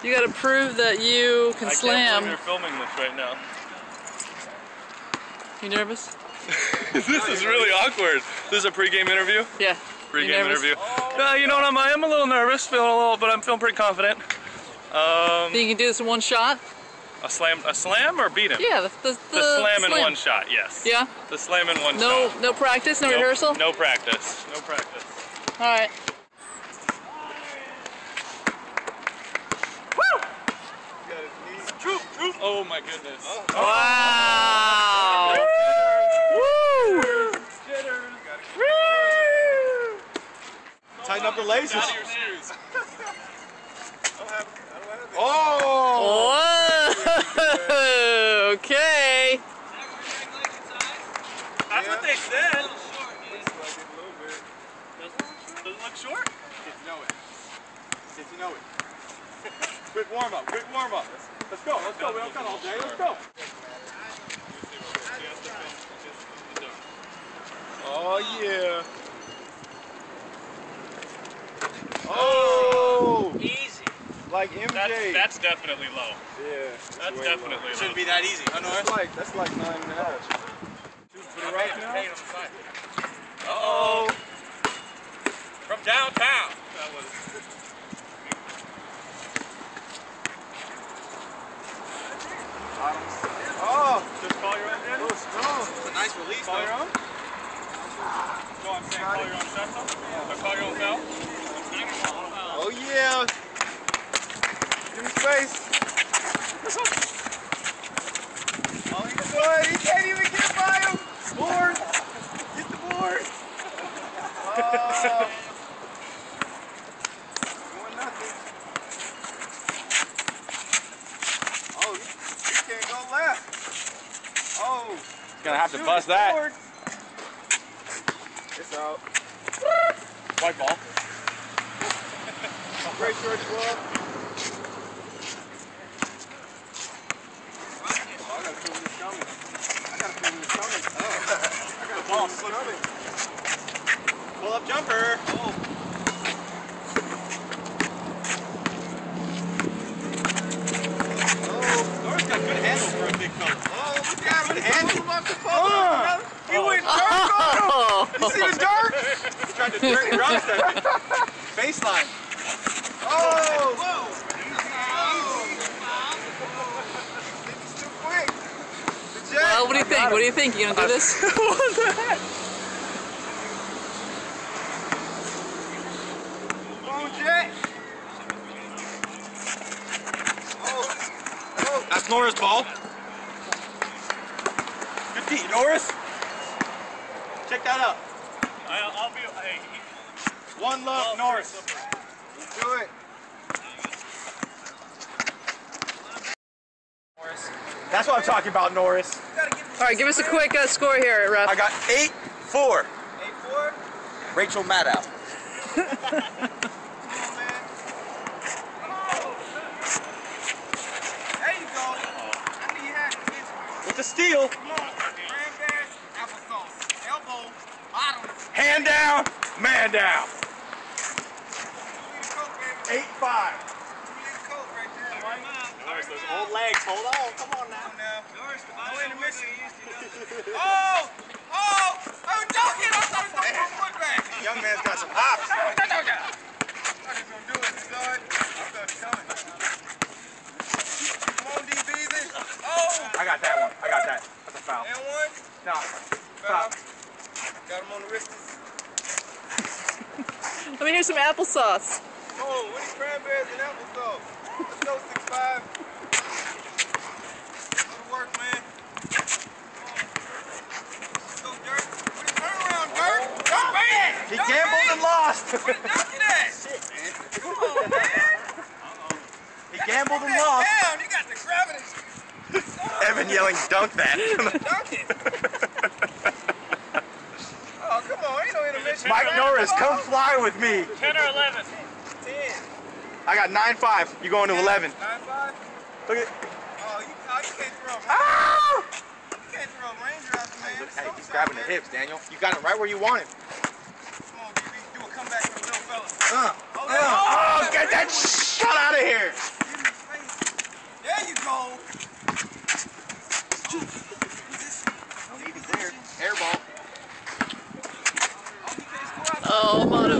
You gotta prove that you can slam. I can't believe you're filming this right now. You nervous? This is really awkward. This is a pre-game interview? Yeah. Pre-game interview. No, you know what, I am a little nervous, but I'm feeling pretty confident. Think you can do this in one shot? A slam or beat him? Yeah, the slam in one shot, yes. Yeah? The slam in one shot. No practice, no rehearsal? No practice, no practice. All right. Woo! Troop. Oh my goodness. Wow! Woo! Tighten up the laces. Out of your shoes. Oh! Whoa! Okay. That's what they said. Doesn't look short? If you know it. Quick warm up. Let's go. We don't cut all day. Let's go. Oh yeah. Oh! Easy. Like MJ. That's definitely low. Yeah. That's definitely low. Shouldn't be that easy. I know. That's like 9.5. Shoot for the right now. Uh-oh. From downtown. That was... Oh! Just call your own, Danny? It's It's a nice release, Call your though. own? No, I'm saying call your own shot, though? Or call your own foul? Oh yeah! Give me space. Oh, he's good. He can't even get by him. Board. Get the board. Doing nothing. Oh, you can't go left. Oh. He's gonna have to bust that. Board. It's out. White ball. Great short glove. Oh, I gotta feel when it's coming. I got the ball coming. Pull up jumper. Oh. Norris got good handle for a big fella. Oh, look at him. Good handle. He went dirt on him. You see the dirt? He tried to dirty round step it. Baseline. Oh! Whoa! He's too quick. Well, what do you think? What do you think? You gonna do this? What the heck? Come on, Jet. Oh. That's Norris' ball. Good tee, Norris. Check that out. I'll be... Hey, One love, Norris. Do it. That's what I'm talking about, Norris. All right, give us a quick score here, ref. I got 8-4. 8-4. Rachel Maddow. There you go. I knew you had it. With the steal. Come on. Cranberries, applesauce. Elbow, bottom. Hand down, man down. 8-5. Norris, those old legs. Hold on. Come on now. Norris, the ball intermission. Oh! Don't hit us on the foot back. Young man's got some hops. I thought he was going to do it, son. I thought he was coming. Come on, DB. Oh! I got that one. I got that. That's a foul. And one. No. Foul. Got him on the wrist. Let me hear some applesauce. Oh, we need cranberries and applesauce. Let's go, 6'5". Good work, man. Let's go, Dirk. What are you turn around, Dirk? Dirk, man! He gambled and lost. What are you dunking at? Shit, man. Come on, man. He gambled and Put that lost. down. You got the gravity. Evan yelling, dunk that. Dunk it. Oh, come on. Ain't no intermission. Mike Norris, come fly with me. 10 or 11? 10. I got 9-5. You going to 11. 9-5? Look at. Oh, you can't throw him. Ah! You can't throw a Ranger out the man. Hey, he's grabbing the hips, Daniel. You got him right where you want him. Come on, BB. Do a comeback for the little fella. Oh, get that shot out of here. Need to clear. Air ball. Oh, Mono.